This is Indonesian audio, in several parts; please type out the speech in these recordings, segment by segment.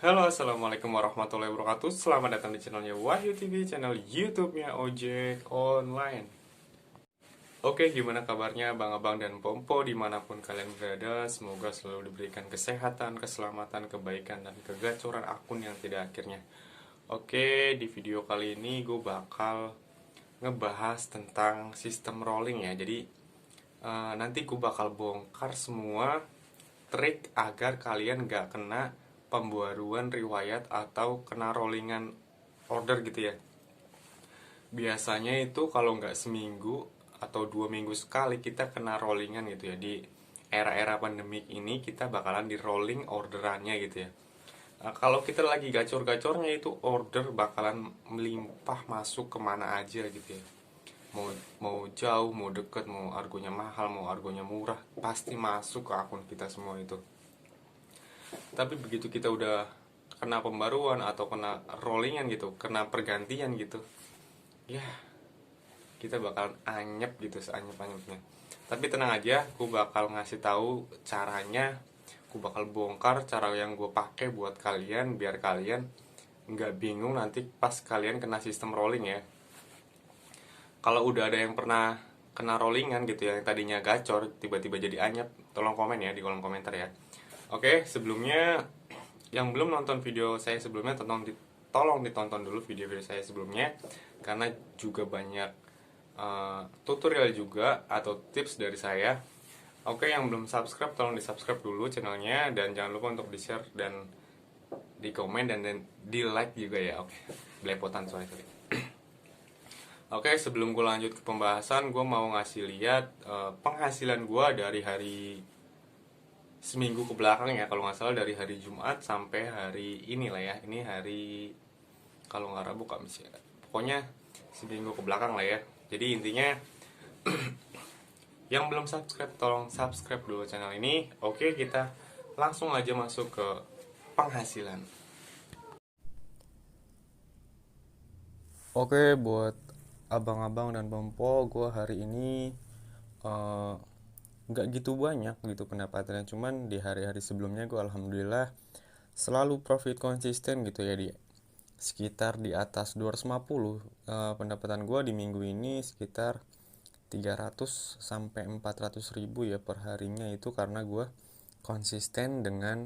Halo, assalamualaikum warahmatullahi wabarakatuh. Selamat datang di channelnya Wahyu TV, channel YouTube-nya Ojek Online. Oke, gimana kabarnya Bang-abang dan Pompo dimanapun kalian berada? Semoga selalu diberikan kesehatan, keselamatan, kebaikan, dan kegacoran akun yang tidak akhirnya. Oke, di video kali ini gue bakal ngebahas tentang sistem rolling ya. Jadi nanti gue bakal bongkar semua trik agar kalian gak kena pembaruan riwayat atau kena rollingan order gitu ya. Biasanya itu kalau nggak seminggu atau 2 minggu sekali kita kena rollingan gitu ya. Di era-era pandemik ini kita bakalan di rolling orderannya gitu ya. Kalau kita lagi gacor-gacornya itu order bakalan melimpah masuk kemana aja gitu ya. Mau jauh, mau deket, mau argonya mahal, mau argonya murah, pasti masuk ke akun kita semua itu. Tapi begitu kita udah kena pembaruan atau kena rollingan gitu, kena pergantian gitu, ya kita bakal anyep gitu, seanyep-anyepnya. Tapi tenang aja, aku bakal ngasih tahu caranya. Aku bakal bongkar cara yang gue pakai buat kalian, biar kalian nggak bingung nanti pas kalian kena sistem rolling ya. Kalau udah ada yang pernah kena rollingan gitu ya, yang tadinya gacor tiba-tiba jadi anyep, tolong komen ya di kolom komentar ya. Oke, sebelumnya yang belum nonton video saya sebelumnya, tolong ditonton dulu video-video saya sebelumnya, karena juga banyak tutorial juga atau tips dari saya. Oke, yang belum subscribe tolong di subscribe dulu channelnya, dan jangan lupa untuk di share dan di komen dan di like juga ya. Oke, belepotan sorry. Oke, sebelum gue lanjut ke pembahasan, gue mau ngasih lihat penghasilan gue dari hari seminggu ke belakang ya. Kalau nggak salah dari hari Jumat sampai hari ini lah ya. Ini hari, kalau nggak Rabu Kamis ya, pokoknya seminggu ke belakang lah ya. Jadi intinya yang belum subscribe tolong subscribe dulu channel ini. Oke, kita langsung aja masuk ke penghasilan. Oke, buat abang-abang dan pompo, gue hari ini eh, nggak gitu banyak gitu pendapatannya. Cuman di hari-hari sebelumnya gue alhamdulillah selalu profit konsisten gitu ya, di sekitar di atas 250. Pendapatan gue di minggu ini sekitar 300 sampai 400 ribu ya per harinya, itu karena gue konsisten dengan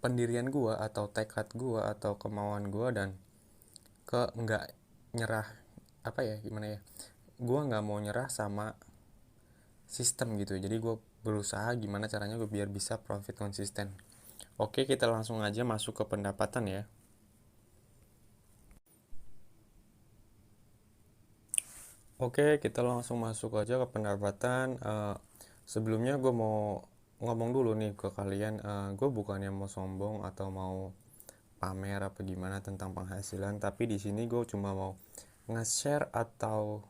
pendirian gue atau tekad gue atau kemauan gue, dan nggak nyerah, apa ya, gimana ya, gue nggak mau nyerah sama sistem gitu. Jadi gue berusaha gimana caranya gue biar bisa profit konsisten. Oke, kita langsung aja masuk ke pendapatan ya. Oke, kita langsung masuk aja ke pendapatan. Sebelumnya gue mau ngomong dulu nih ke kalian, gue bukannya mau sombong atau mau pamer apa gimana tentang penghasilan, tapi di sini gue cuma mau nge-share atau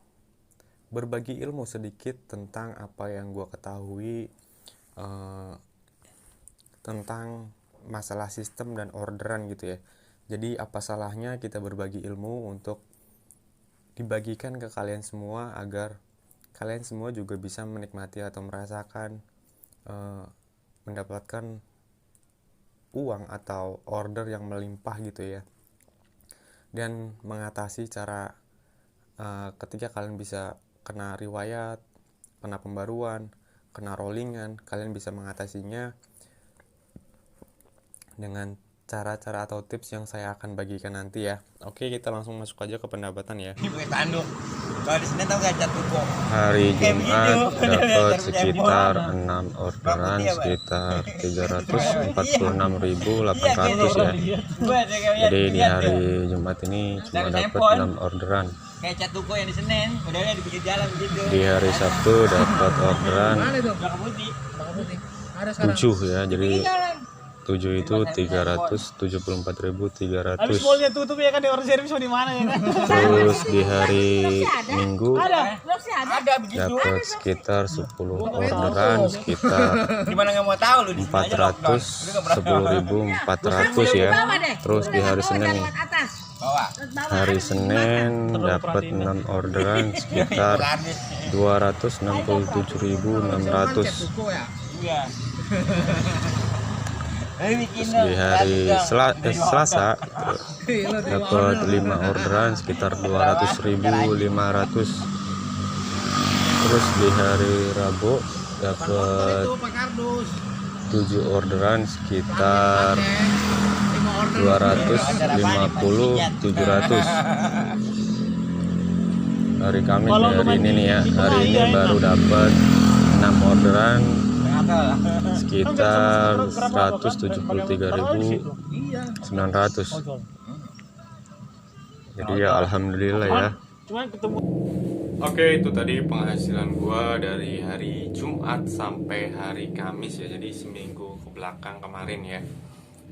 berbagi ilmu sedikit tentang apa yang gue ketahui tentang masalah sistem dan orderan gitu ya. Jadi apa salahnya kita berbagi ilmu untuk dibagikan ke kalian semua, agar kalian semua juga bisa menikmati atau merasakan mendapatkan uang atau order yang melimpah gitu ya, dan mengatasi cara ketika kalian bisa kena riwayat, kena pembaruan, kena rollingan, kalian bisa mengatasinya dengan cara-cara atau tips yang saya akan bagikan nanti ya. Oke, kita langsung masuk aja ke pendapatan ya. Kalau di sini tahu nggak jatuh. Hari Jumat dapat sekitar 6 orderan, sekitar 346.800 ya. Jadi di hari Jumat ini cuma dapat 6 orderan. Kayak cat tuku yang di Senen, modelnya di pinggir jalan begitu. Di hari Sabtu dapat orderan 7 ya. Jadi 7 itu 374.300. Habis mallnya tutup ya kan, di orang servis di mana ya kan. Terus di hari Minggu Ada begitu. dapat sekitar 10 orderan, sekitar Gimana nggak mau tahu lu di sini aja lockdown. 10.400 ya. Terus di hari Senin nih, Bawa. hari Senin dapat 6 orderan, sekitar 267.600. Iya. Terus di hari Selasa dapat 5 orderan sekitar 200.500. Terus di hari Rabu dapat 7 orderan sekitar 250-700. Hari Kamis hari ini nih ya, hari ini baru dapat 6 orderan sekitar 173.900. Jadi ya alhamdulillah ya. Oke, itu tadi penghasilan gua dari hari Jumat sampai hari Kamis ya. Jadi seminggu ke belakang kemarin ya.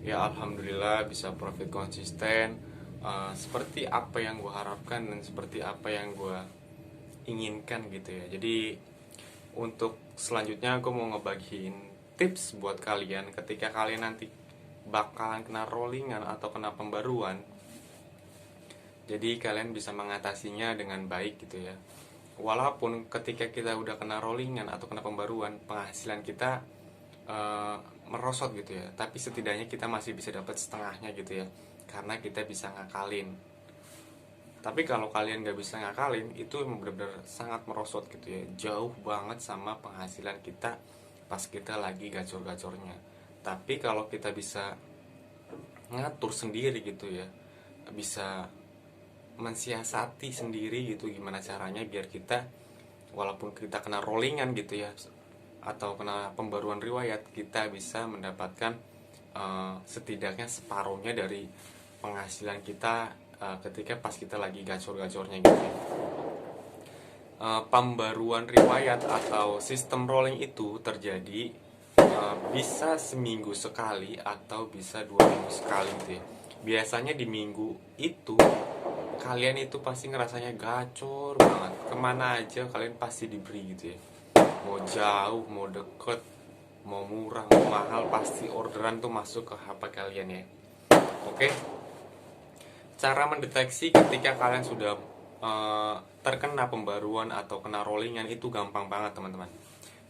Ya alhamdulillah bisa profit konsisten, seperti apa yang gua harapkan dan seperti apa yang gua inginkan gitu ya. Jadi untuk selanjutnya aku mau ngebagiin tips buat kalian ketika kalian nanti bakalan kena rollingan atau kena pembaruan. Jadi kalian bisa mengatasinya dengan baik gitu ya. Walaupun ketika kita udah kena rollingan atau kena pembaruan, penghasilan kita merosot gitu ya, tapi setidaknya kita masih bisa dapat setengahnya gitu ya, karena kita bisa ngakalin. Tapi kalau kalian gak bisa ngakalin, itu emang benar-benar sangat merosot gitu ya, jauh banget sama penghasilan kita pas kita lagi gacor-gacornya. Tapi kalau kita bisa ngatur sendiri gitu ya, bisa mensiasati sendiri gitu gimana caranya biar kita walaupun kita kena rollingan gitu ya atau kena pembaruan riwayat, kita bisa mendapatkan setidaknya separuhnya dari penghasilan kita ketika pas kita lagi gacor-gacornya gitu ya. Pembaruan riwayat atau sistem rolling itu terjadi bisa seminggu sekali atau bisa 2 minggu sekali gitu ya. Biasanya di minggu itu kalian itu pasti ngerasanya gacor banget, kemana aja kalian pasti diberi gitu ya, mau jauh, mau deket, mau murah, mau mahal, pasti orderan tuh masuk ke HP kalian ya. Oke, cara mendeteksi ketika kalian sudah terkena pembaruan atau kena rollingan itu gampang banget teman-teman.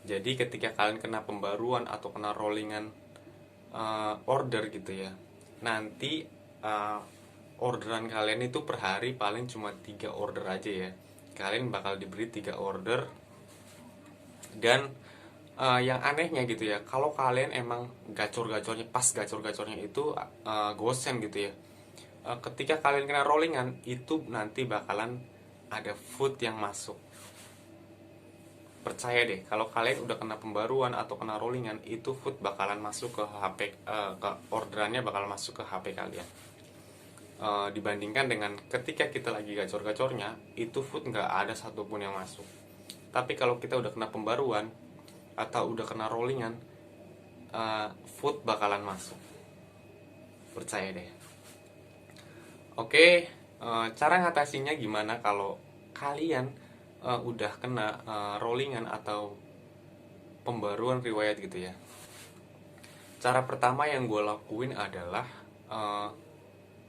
Jadi ketika kalian kena pembaruan atau kena rollingan order gitu ya, nanti orderan kalian itu per hari paling cuma 3 order aja ya. Kalian bakal diberi 3 order. Dan yang anehnya gitu ya, kalau kalian emang gacor-gacornya, pas gacor-gacornya itu gosen gitu ya, ketika kalian kena rollingan itu nanti bakalan ada food yang masuk. Percaya deh, kalau kalian udah kena pembaruan atau kena rollingan, itu food bakalan masuk ke HP, ke orderannya bakal masuk ke HP kalian. Dibandingkan dengan ketika kita lagi gacor-gacornya, itu food nggak ada satupun yang masuk. Tapi kalau kita udah kena pembaruan atau udah kena rollingan, food bakalan masuk. Percaya deh. Oke, cara ngatasinya gimana kalau kalian udah kena rollingan atau pembaruan riwayat gitu ya. Cara pertama yang gue lakuin adalah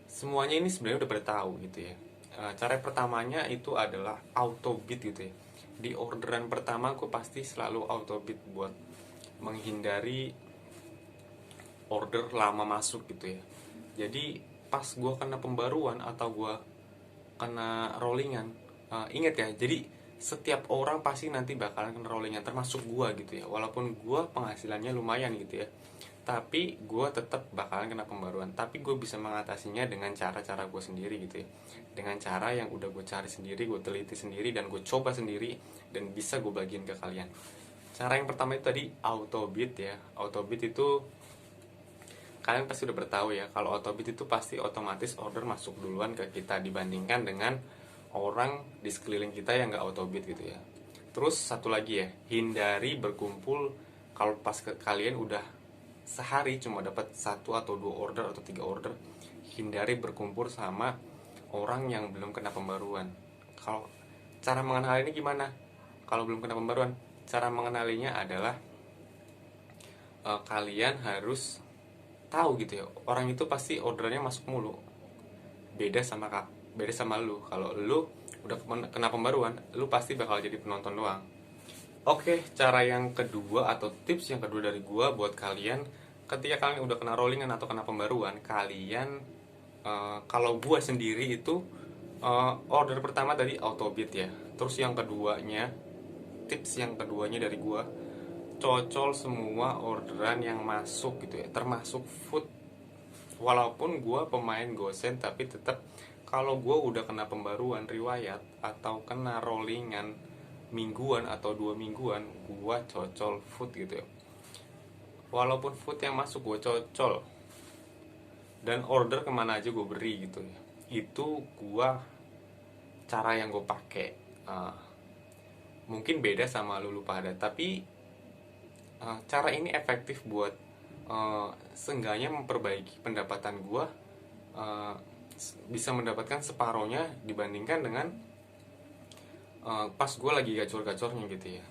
semuanya ini sebenarnya udah pada tahu gitu ya. Cara pertamanya itu adalah auto bid gitu ya. Di orderan pertama aku pasti selalu auto bid buat menghindari order lama masuk gitu ya. Jadi pas gue kena pembaruan atau gue kena rollingan, ingat ya, jadi setiap orang pasti nanti bakalan kena rollingan, termasuk gue gitu ya. Walaupun gue penghasilannya lumayan gitu ya, tapi gue tetap bakalan kena pembaruan. Tapi gue bisa mengatasinya dengan cara-cara gue sendiri gitu ya, dengan cara yang udah gue cari sendiri, gue teliti sendiri, dan gue coba sendiri, dan bisa gue bagiin ke kalian. Cara yang pertama itu tadi auto bid ya. Auto bid itu kalian pasti udah bertahu ya, kalau auto bid itu pasti otomatis order masuk duluan ke kita dibandingkan dengan orang di sekeliling kita yang nggak auto bid gitu ya. Terus satu lagi ya, hindari berkumpul. Kalau pas kalian udah sehari cuma dapat 1 atau 2 order atau 3 order, hindari berkumpul sama orang yang belum kena pembaruan. Kalau cara mengenalinya gimana? Kalau belum kena pembaruan, cara mengenalinya adalah kalian harus tahu gitu ya, orang itu pasti ordernya masuk mulu. Beda sama lu. Kalau lu udah kena pembaruan, lu pasti bakal jadi penonton doang. Oke, cara yang kedua atau tips yang kedua dari gua buat kalian ketika kalian udah kena rollingan atau kena pembaruan, kalian kalau gue sendiri itu order pertama tadi autobid ya. Terus yang keduanya, tips yang keduanya dari gue, cocol semua orderan yang masuk gitu ya, termasuk food. Walaupun gue pemain gosen, tapi tetap kalau gue udah kena pembaruan riwayat atau kena rollingan mingguan atau 2 mingguan, gue cocol food gitu ya. Walaupun food yang masuk gue cocol, dan order kemana aja gue beri gitu ya. Itu gue, cara yang gue pakai. Mungkin beda sama lu pada, tapi cara ini efektif buat seenggaknya memperbaiki pendapatan gue, bisa mendapatkan separohnya dibandingkan dengan pas gue lagi gacor-gacornya gitu ya.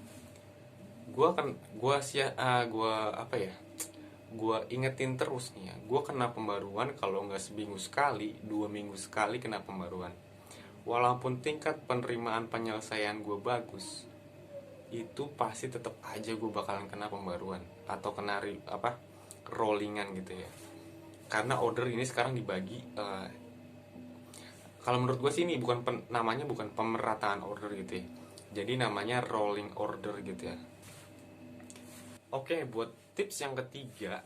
Gue ingetin terus nih ya, gue kena pembaruan kalau nggak seminggu sekali, 2 minggu sekali kena pembaruan. Walaupun tingkat penerimaan penyelesaian gue bagus, itu pasti tetap aja gue bakalan kena pembaruan atau kena rollingan gitu ya. Karena order ini sekarang dibagi, kalau menurut gue sih ini namanya bukan pemerataan order gitu ya, jadi namanya rolling order gitu ya. Oke, buat tips yang ketiga,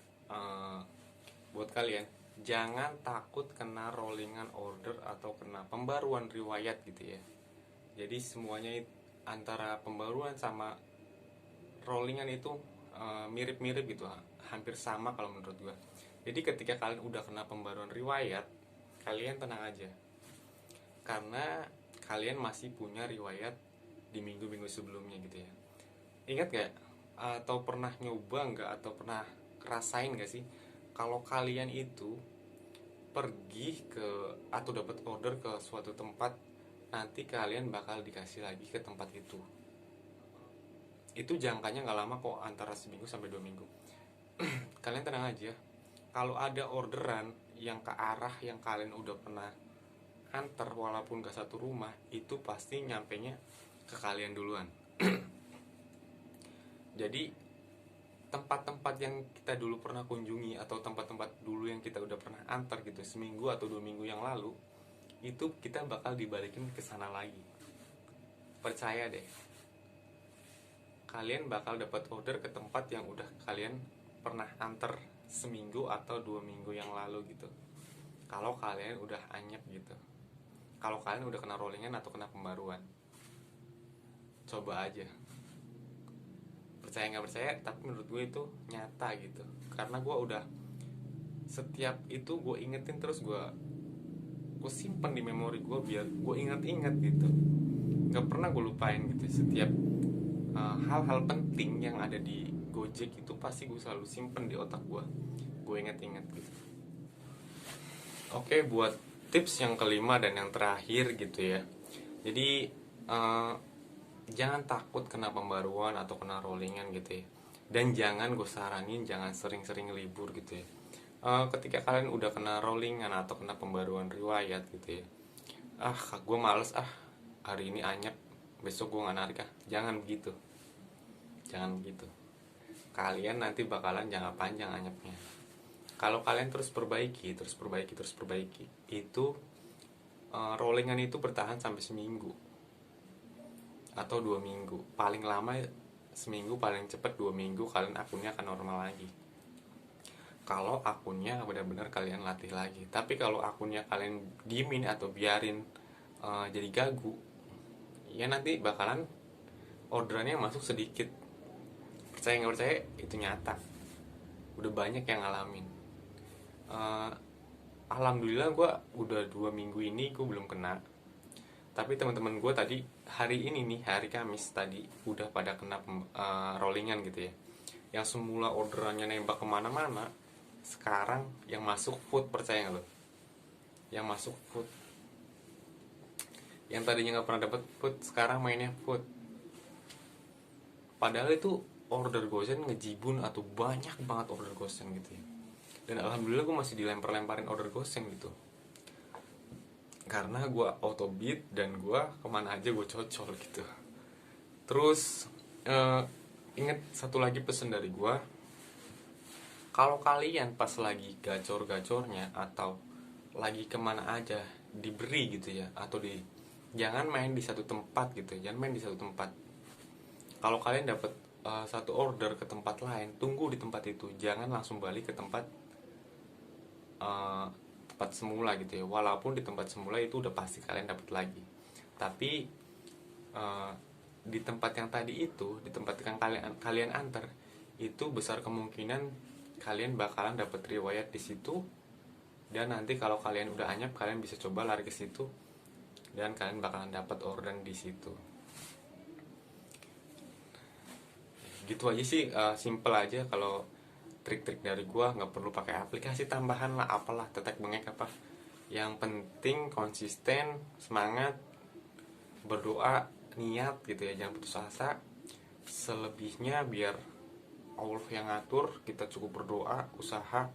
buat kalian, jangan takut kena rollingan order atau kena pembaruan riwayat gitu ya. Jadi semuanya antara pembaruan sama rollingan itu mirip-mirip gitu, hampir sama kalau menurut gua. Jadi ketika kalian udah kena pembaruan riwayat, kalian tenang aja, karena kalian masih punya riwayat di minggu-minggu sebelumnya gitu ya. Ingat gak? Atau pernah nyoba nggak, atau pernah rasain gak sih kalau kalian itu pergi ke atau dapat order ke suatu tempat, nanti kalian bakal dikasih lagi ke tempat itu jangkanya nggak lama kok, antara seminggu sampai 2 minggu. Kalian tenang aja, kalau ada orderan yang ke arah yang kalian udah pernah antar, walaupun gak satu rumah, itu pasti nyampenya ke kalian duluan. Jadi tempat-tempat yang kita dulu pernah kunjungi atau tempat-tempat dulu yang kita udah pernah antar gitu seminggu atau 2 minggu yang lalu, itu kita bakal dibalikin ke sana lagi. Percaya deh, kalian bakal dapat order ke tempat yang udah kalian pernah antar seminggu atau 2 minggu yang lalu gitu. Kalau kalian udah anyep gitu, kalau kalian udah kena rollingan atau kena pembaruan, coba aja. Percaya nggak percaya, tapi menurut gue itu nyata gitu. Karena gue udah, setiap itu gue ingetin terus, gue simpen di memori gue biar gue ingat-ingat gitu. Nggak pernah gue lupain gitu. Setiap hal-hal penting yang ada di Gojek itu pasti gue selalu simpen di otak gue inget-inget gitu. Oke, buat tips yang kelima dan yang terakhir gitu ya. Jadi jangan takut kena pembaruan atau kena rollingan gitu ya. Dan jangan gue saranin, jangan sering-sering libur gitu ya. Ketika kalian udah kena rollingan atau kena pembaruan riwayat gitu ya, gue males hari ini anyep, besok gue gak narik Jangan begitu. Kalian nanti bakalan jangka panjang anyepnya. Kalau kalian terus perbaiki, itu rollingan itu bertahan sampai seminggu atau 2 minggu, paling lama seminggu, paling cepat 2 minggu kalian akunnya akan normal lagi. Kalau akunnya benar-benar kalian latih lagi. Tapi kalau akunnya kalian diemin atau biarin jadi gagu, ya nanti bakalan orderannya masuk sedikit. Percaya nggak percaya, itu nyata. Udah banyak yang ngalamin. Alhamdulillah gue udah 2 minggu ini gue belum kena. Tapi teman-teman gue tadi hari ini nih, hari Kamis tadi udah pada kena rollingan gitu ya. Yang semula orderannya nembak kemana-mana, sekarang yang masuk food, percaya nggak lo? Yang masuk food, yang tadinya nggak pernah dapet food, sekarang mainnya food. Padahal itu order gosen ngejibun atau banyak banget order gosen gitu ya. Dan alhamdulillah gue masih dilempar-lemparin order gosen gitu. Karena gue autobid dan gue kemana aja gue cocol gitu. Terus inget satu lagi pesan dari gue, Kalau kalian pas lagi gacor-gacornya atau lagi kemana aja diberi gitu ya, atau jangan main di satu tempat gitu, jangan main di satu tempat. Kalau kalian dapat satu order ke tempat lain, tunggu di tempat itu, jangan langsung balik ke tempat semula gitu ya. Walaupun di tempat semula itu udah pasti kalian dapat lagi, tapi di tempat yang tadi itu, di tempat yang kalian antar itu besar kemungkinan kalian bakalan dapat riwayat di situ. Dan nanti kalau kalian udah anyap, kalian bisa coba lari ke situ dan kalian bakalan dapat orderan di situ. Gitu aja sih, simple aja. Kalau trik-trik dari gua nggak perlu pakai aplikasi tambahan lah, apalah tetek bengek apa. Yang penting konsisten, semangat, berdoa, niat gitu ya, jangan putus asa. Selebihnya biar Allah yang ngatur, kita cukup berdoa, usaha,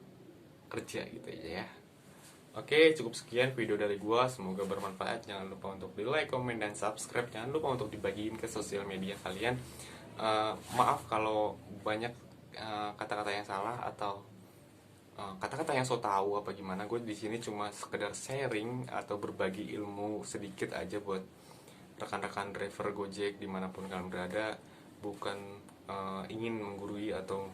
kerja gitu aja ya. Oke, cukup sekian video dari gua, semoga bermanfaat. Jangan lupa untuk di like, komen, dan subscribe. Jangan lupa untuk dibagiin ke sosial media kalian. Maaf kalau banyak kata-kata yang salah atau kata-kata yang so tahu apa gimana. Gue di sini cuma sekedar sharing atau berbagi ilmu sedikit aja buat rekan-rekan driver Gojek dimanapun kalian berada. Bukan ingin menggurui atau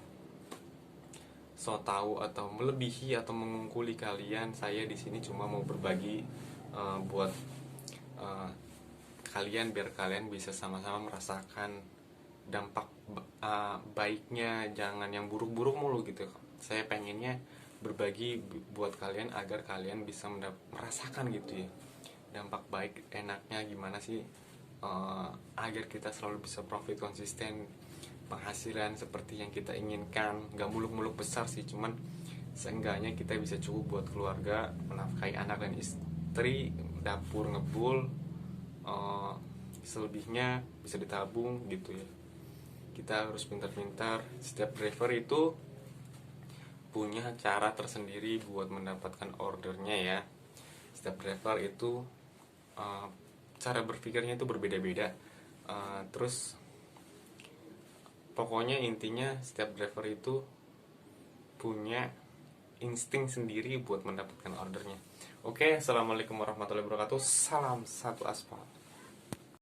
so tahu atau melebihi atau mengungkuli kalian. Saya di sini cuma mau berbagi buat kalian, biar kalian bisa sama-sama merasakan dampak baiknya, jangan yang buruk-buruk mulu gitu. Saya pengennya berbagi buat kalian agar kalian bisa merasakan gitu ya, dampak baik enaknya gimana sih, agar kita selalu bisa profit konsisten, penghasilan seperti yang kita inginkan. Gak muluk-muluk besar sih, cuman seenggaknya kita bisa cukup buat keluarga, menafkahi anak dan istri, dapur ngebul, selebihnya bisa ditabung gitu ya. Kita harus pintar-pintar. Setiap driver itu punya cara tersendiri buat mendapatkan ordernya ya. Setiap driver itu cara berpikirnya itu berbeda-beda. Terus pokoknya intinya setiap driver itu punya insting sendiri buat mendapatkan ordernya. Oke, assalamualaikum warahmatullahi wabarakatuh. Salam satu aspal.